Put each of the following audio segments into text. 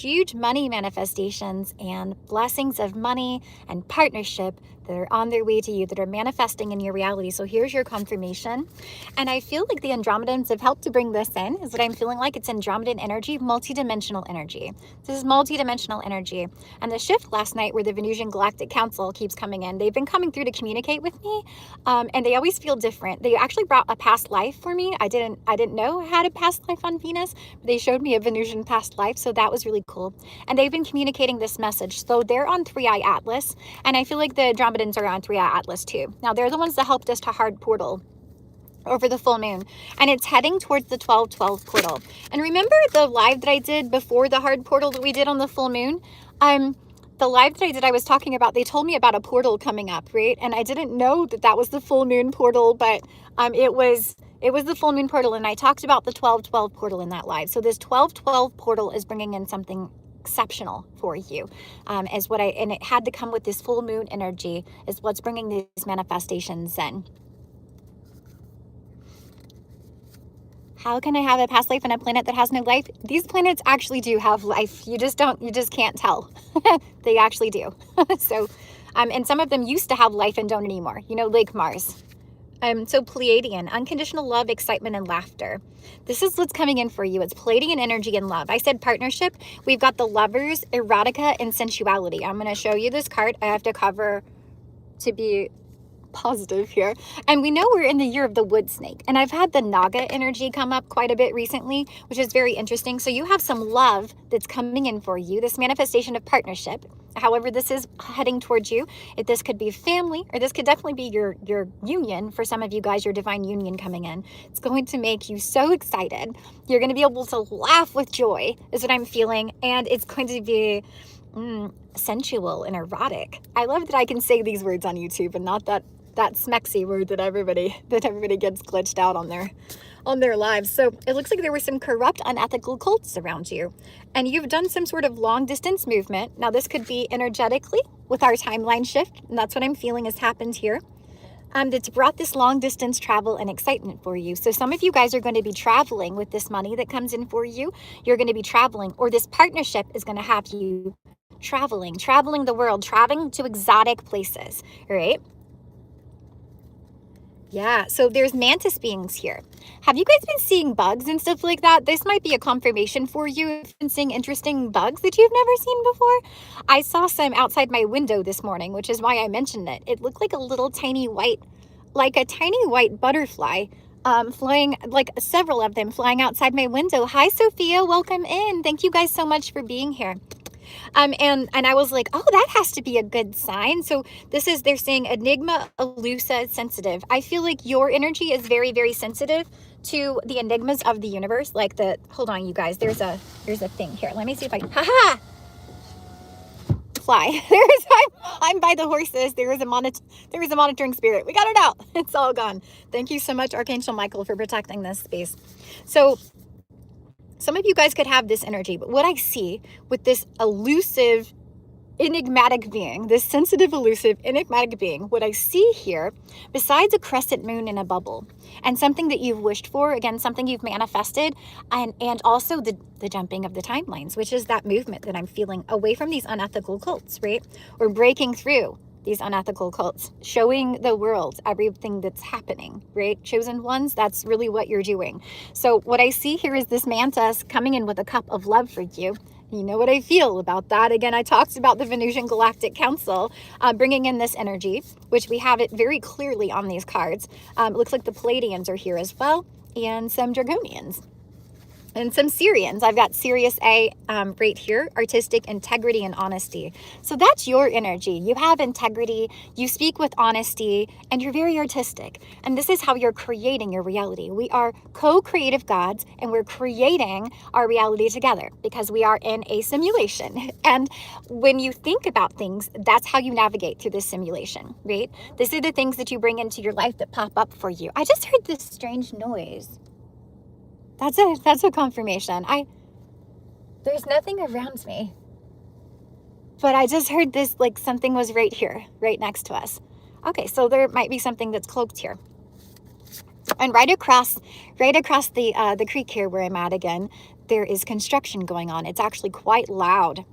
huge money manifestations and blessings of money and partnership that are on their way to you, that are manifesting in your reality. So here's your confirmation. And I feel like the Andromedans have helped to bring this in, is what I'm feeling like. It's Andromedan energy, multidimensional energy. This is multidimensional energy. And the shift last night where the Venusian Galactic Council keeps coming in, they've been coming through to communicate with me, and they always feel different. They actually brought a past life for me. I didn't know I had a past life on Venus, but they showed me a Venusian past life, so that was really cool. And they've been communicating this message. So they're on 3i Atlas, and I feel like the Andromedans are on 3i Atlas too. Now they're the ones that helped us to hard portal over the full moon, and it's heading towards the 12/12 portal. And remember the live that I did before the hard portal that we did on the full moon? The live that I did, I was talking about, they told me about a portal coming up, right? And I didn't know that that was the full moon portal, but it was the full moon portal, and I talked about the 12/12 portal in that live. So this 12/12 portal is bringing in something exceptional for you, and it had to come with this full moon energy, is what's bringing these manifestations in. How can I have a past life on a planet that has no life? These planets actually do have life. You just can't tell. They actually do. So, and some of them used to have life and don't anymore, like Mars. So Pleiadian, unconditional love, excitement, and laughter. This is what's coming in for you. It's Pleiadian energy and love. I said partnership. We've got the lovers, erotica, and sensuality. I'm going to show you this card. I have to cover to be positive here. And we know we're in the year of the wood snake. And I've had the Naga energy come up quite a bit recently, which is very interesting. So you have some love that's coming in for you, this manifestation of partnership. However, this is heading towards you. If this could be family, or this could definitely be your union. For some of you guys, your divine union coming in. It's going to make you so excited. You're going to be able to laugh with joy, is what I'm feeling. And it's going to be sensual and erotic. I love that I can say these words on YouTube and not that smexy word that everybody gets glitched out on their lives. So it looks like there were some corrupt, unethical cults around you, and you've done some sort of long distance movement. Now this could be energetically with our timeline shift, and that's what I'm feeling has happened here. That's brought this long distance travel and excitement for you. So some of you guys are going to be traveling with this money that comes in for you. You're going to be traveling, or this partnership is going to have you traveling the world, traveling to exotic places, right? Yeah, so there's mantis beings here. Have you guys been seeing bugs and stuff like that? This might be a confirmation for you. You've been seeing interesting bugs that you've never seen before. I saw some outside my window this morning, which is why I mentioned it. It looked like a little tiny white, like a tiny white butterfly, flying, like several of them flying outside my window. Hi, Sophia, welcome in. Thank you guys so much for being here. And I was like, oh, that has to be a good sign. So they're saying enigma, elusive, sensitive. I feel like your energy is very, very sensitive to the enigmas of the universe. Like hold on, you guys, there's a thing here. Let me see if I can, haha, fly. I'm by the horses. There is a monitoring spirit. We got it out. It's all gone. Thank you so much, Archangel Michael, for protecting this space. So some of you guys could have this energy, but what I see with this elusive, enigmatic being, this sensitive, elusive, enigmatic being, what I see here, besides a crescent moon in a bubble, and something that you've wished for, again, something you've manifested, and also the jumping of the timelines, which is that movement that I'm feeling away from these unethical cults, right? Or breaking through these unethical cults, showing the world everything that's happening, right? Chosen ones, that's really what you're doing. So what I see here is this mantis coming in with a cup of love for you. You know what I feel about that. Again, I talked about the Venusian Galactic Council bringing in this energy, which we have it very clearly on these cards. It looks like the Pleiadians are here as well, and some Dragonians. And some Syrians. I've got Sirius A right here, artistic integrity and honesty. So that's your energy. You have integrity, you speak with honesty, and you're very artistic. And this is how you're creating your reality. We are co-creative gods, and we're creating our reality together because we are in a simulation. And when you think about things, that's how you navigate through this simulation, right? These are the things that you bring into your life that pop up for you. I just heard this strange noise. That's a confirmation. There's nothing around me, but I just heard this, like something was right here, right next to us. Okay, so there might be something that's cloaked here. And right across the creek here where I'm at again, there is construction going on. It's actually quite loud.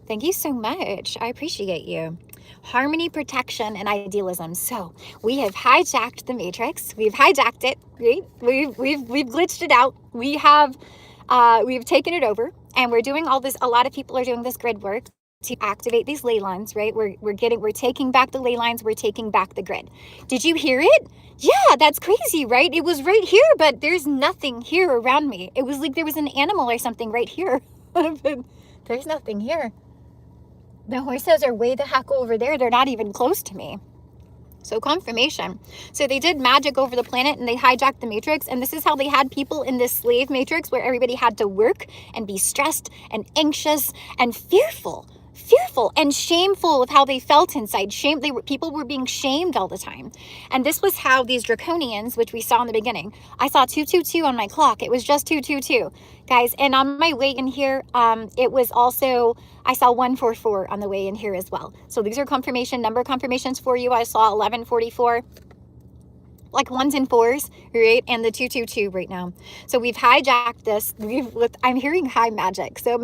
Thank you so much. I appreciate you. Harmony, protection, and idealism. So we have hijacked the matrix. We've hijacked it, right? We've glitched it out. We've taken it over, and we're doing all this. A lot of people are doing this grid work to activate these ley lines, right? We're taking back the ley lines. We're taking back the grid. Did you hear it? Yeah, that's crazy, right? It was right here, but there's nothing here around me. It was like there was an animal or something right here. But there's nothing here. The horses are way the heck over there. They're not even close to me. So confirmation. So they did magic over the planet and they hijacked the matrix. And this is how they had people in this slave matrix where everybody had to work and be stressed and anxious and fearful and shameful of how they felt inside. People were being shamed all the time. And this was how these draconians, which we saw in the beginning, I saw 222 on my clock. It was just 222, guys. And on my way in here, it was also, I saw 144 on the way in here as well. So these are number confirmations for you. I saw 1144. Like ones and fours, right? And the 222 right now. So we've hijacked this. I'm hearing high magic. So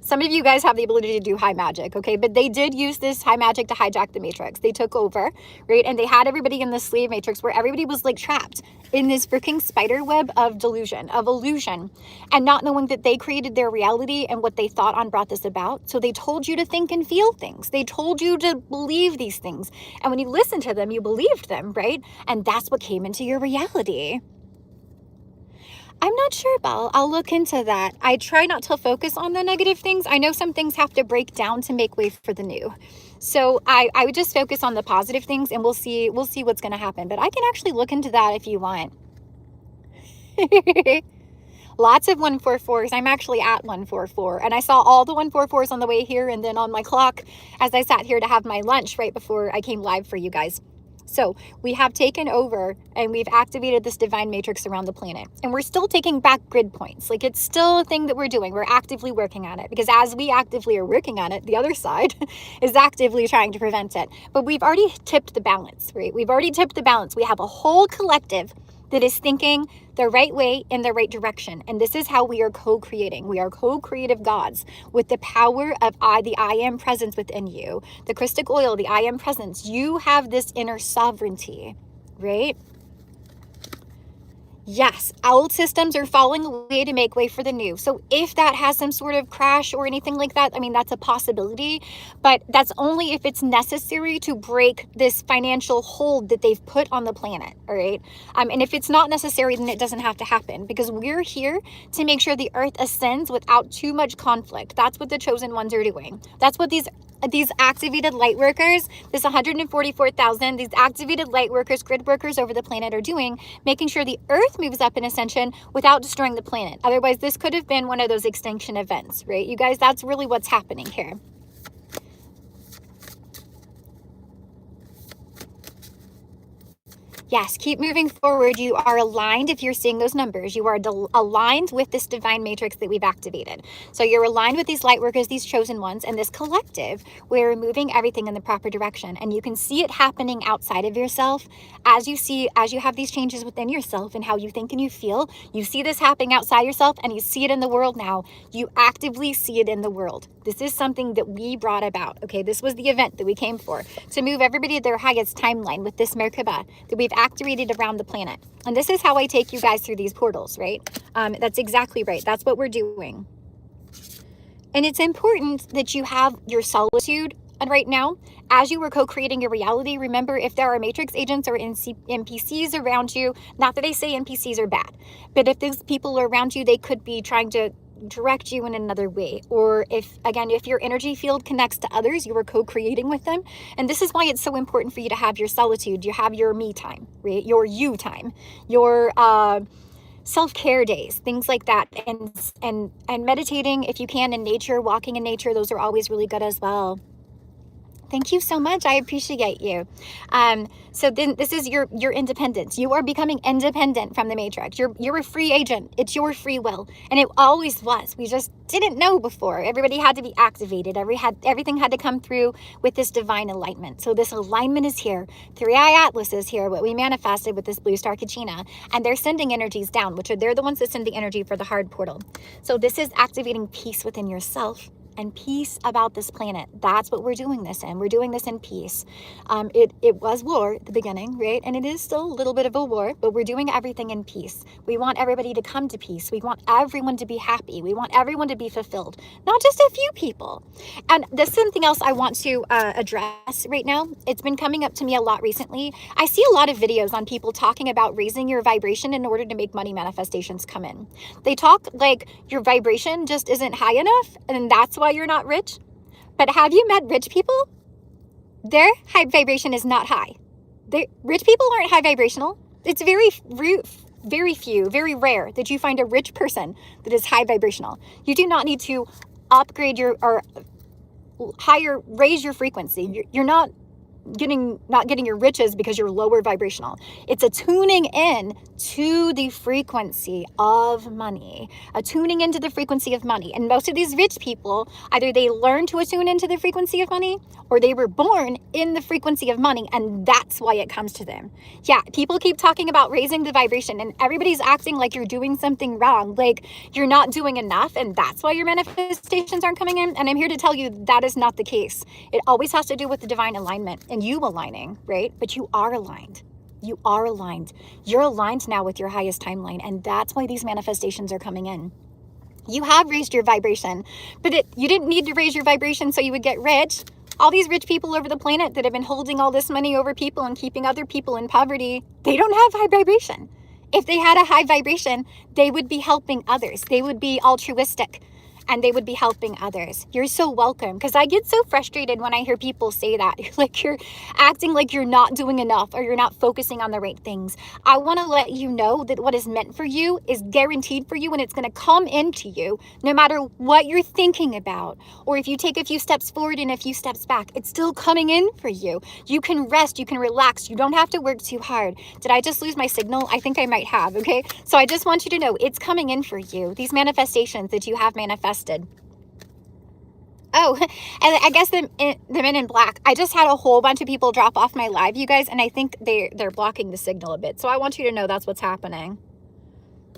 some of you guys have the ability to do high magic, okay? But they did use this high magic to hijack the matrix. They took over, right? And they had everybody in the slave matrix where everybody was like trapped in this freaking spider web of delusion, of illusion, and not knowing that they created their reality and what they thought on brought this about. So they told you to think and feel things. They told you to believe these things. And when you listened to them, you believed them, right? And that's what came into your reality. I'm not sure, Belle. I'll look into that. I try not to focus on the negative things. I know some things have to break down to make way for the new. So I would just focus on the positive things and we'll see what's going to happen. But I can actually look into that if you want. Lots of 144s. I'm actually at 144. And I saw all the 144s on the way here and then on my clock as I sat here to have my lunch right before I came live for you guys. So we have taken over and we've activated this divine matrix around the planet. And we're still taking back grid points. Like it's still a thing that we're doing. We're actively working on it because as we actively are working on it, the other side is actively trying to prevent it. But we've already tipped the balance, right? We've already tipped the balance. We have a whole collective that is thinking the right way in the right direction. And this is how we are co-creating. We are co-creative gods with the power of the I am presence within you. The Christic oil, the I am presence. You have this inner sovereignty, right? Yes, old systems are falling away to make way for the new. So if that has some sort of crash or anything like that, I mean, that's a possibility, but that's only if it's necessary to break this financial hold that they've put on the planet, all right? And if it's not necessary, then it doesn't have to happen because we're here to make sure the earth ascends without too much conflict. That's what the chosen ones are doing. That's what these activated light workers, this 144,000, these activated light workers, grid workers over the planet are doing, making sure the earth moves up in ascension without destroying the planet. Otherwise, this could have been one of those extinction events, right? You guys, that's really what's happening here. Yes, keep moving forward. You are aligned if you're seeing those numbers. You are aligned with this divine matrix that we've activated. So you're aligned with these light workers, these chosen ones, and this collective. We're moving everything in the proper direction. And you can see it happening outside of yourself as you have these changes within yourself and how you think and you feel. You see this happening outside yourself and you see it in the world now. You actively see it in the world. This is something that we brought about, okay? This was the event that we came for, to move everybody to their highest timeline with this Merkaba that we've activated around the planet. And this is how I take you guys through these portals, right? That's exactly right. That's what we're doing. And it's important that you have your solitude right now. As you were co-creating your reality, remember if there are matrix agents or NPCs around you, not that I say NPCs are bad, but if these people are around you, they could be trying to direct you in another way. Or if your energy field connects to others, you are co-creating with them. And this is why it's so important for you to have your solitude. You have your me time, right? Your you time, your self-care days, things like that. And meditating if you can in nature, walking in nature, those are always really good as well. Thank you so much. I appreciate you. So then this is your independence. You are becoming independent from the matrix. You're a free agent. It's your free will. And it always was. We just didn't know before. Everybody had to be activated. Everything had to come through with this divine alignment. So this alignment is here. Three Eye Atlas is here, what we manifested with this blue star Kachina. And they're sending energies down, they're the ones that send the energy for the hard portal. So this is activating peace within yourself and peace about this planet. That's what we're doing this in. We're doing this in peace. It was war at the beginning, right? And it is still a little bit of a war, but we're doing everything in peace. We want everybody to come to peace. We want everyone to be happy. We want everyone to be fulfilled, not just a few people. And there's something else I want to address right now. It's been coming up to me a lot recently. I see a lot of videos on people talking about raising your vibration in order to make money manifestations come in. They talk like your vibration just isn't high enough, and that's why you're not rich. But have you met rich people? Their high vibration is not high. Rich people aren't high vibrational. It's very few, very rare that you find a rich person that is high vibrational. You do not need to upgrade raise your frequency. You're not getting your riches because you're lower vibrational. It's a tuning in to the frequency of money, a tuning into the frequency of money. And most of these rich people, either they learn to attune into the frequency of money, or they were born in the frequency of money, and that's why it comes to them. Yeah, people keep talking about raising the vibration, and everybody's acting like you're doing something wrong, like you're not doing enough, and that's why your manifestations aren't coming in. And I'm here to tell you that is not the case. It always has to do with the divine alignment and you aligning, right? But you are aligned. You are aligned. You're aligned now with your highest timeline, and that's why these manifestations are coming in. You have raised your vibration, but you didn't need to raise your vibration so you would get rich. All these rich people over the planet that have been holding all this money over people and keeping other people in poverty, they don't have high vibration. If they had a high vibration, they would be helping others. They would be altruistic, and they would be helping others. You're so welcome. Because I get so frustrated when I hear people say that. Like you're acting like you're not doing enough or you're not focusing on the right things. I want to let you know that what is meant for you is guaranteed for you, and it's going to come into you no matter what you're thinking about. Or if you take a few steps forward and a few steps back, it's still coming in for you. You can rest, you can relax, you don't have to work too hard. Did I just lose my signal? I think I might have, okay? So I just want you to know it's coming in for you. These manifestations that you have manifested. Oh, and I guess the men in black, I just had a whole bunch of people drop off my live, you guys, and I think they're blocking the signal a bit. So I want you to know that's what's happening.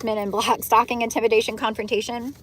Men in black, stalking, intimidation, confrontation.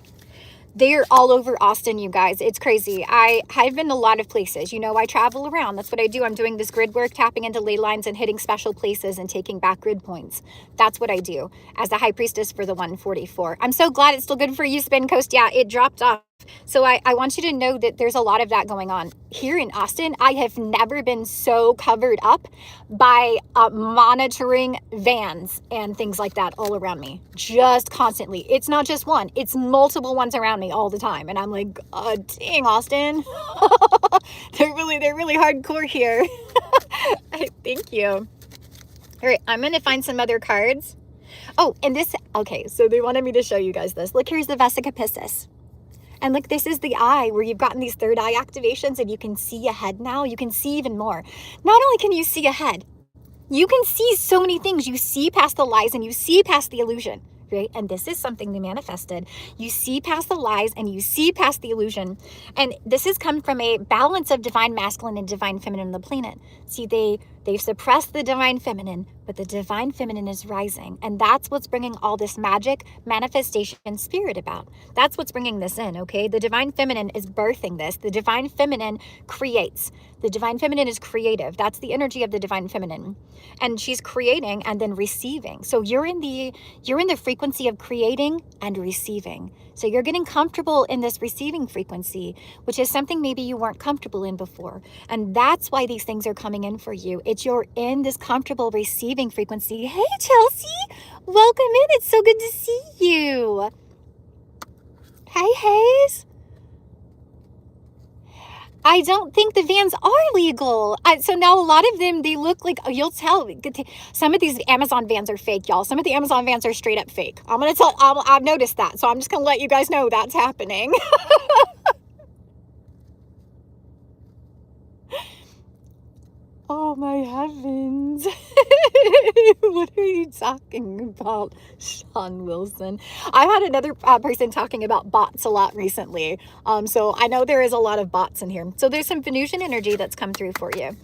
They're all over Austin, you guys. It's crazy. I've been a lot of places. You know, I travel around. That's what I do. I'm doing this grid work, tapping into ley lines and hitting special places and taking back grid points. That's what I do as the high priestess for the 144. I'm so glad it's still good for you, Spin Coast. Yeah, it dropped off. So I want you to know that there's a lot of that going on. Here in Austin, I have never been so covered up by monitoring vans and things like that all around me, just constantly. It's not just one, it's multiple ones around me all the time. And I'm like, dang, Austin. they're really hardcore here. Thank you. All right, I'm going to find some other cards. Oh, and this, okay, so they wanted me to show you guys this. Look, here's the Vesica Piscis. And look, this is the eye where you've gotten these third eye activations and you can see ahead now. You can see even more. Not only can you see ahead, you can see so many things. You see past the lies and you see past the illusion, right? And this is something they manifested. You see past the lies and you see past the illusion. And this has come from a balance of divine masculine and divine feminine on the planet. See, they've suppressed the divine feminine, but the divine feminine is rising. And that's what's bringing all this magic, manifestation, spirit about. That's what's bringing this in, okay? The divine feminine is birthing this. The divine feminine creates. The divine feminine is creative. That's the energy of the divine feminine. And she's creating and then receiving. So you're in the frequency of creating and receiving. So you're getting comfortable in this receiving frequency, which is something maybe you weren't comfortable in before. And that's why these things are coming in for you. You're in this comfortable receiving frequency. Hey, Chelsea, welcome in. It's so good to see you. Hey, Hayes. I don't think the vans are legal. So now a lot of them, they look like, you'll tell, some of these Amazon vans are fake, y'all. Some of the Amazon vans are straight up fake. I've noticed that. So I'm just going to let you guys know that's happening. Oh my heavens. What are you talking about, Sean Wilson? I've had another person talking about bots a lot recently. So I know there is a lot of bots in here. So there's some Venusian energy that's come through for you.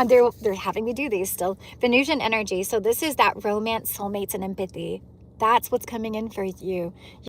They're having me do these still. Venusian energy. So this is that romance, soulmates, and empathy. That's what's coming in for you.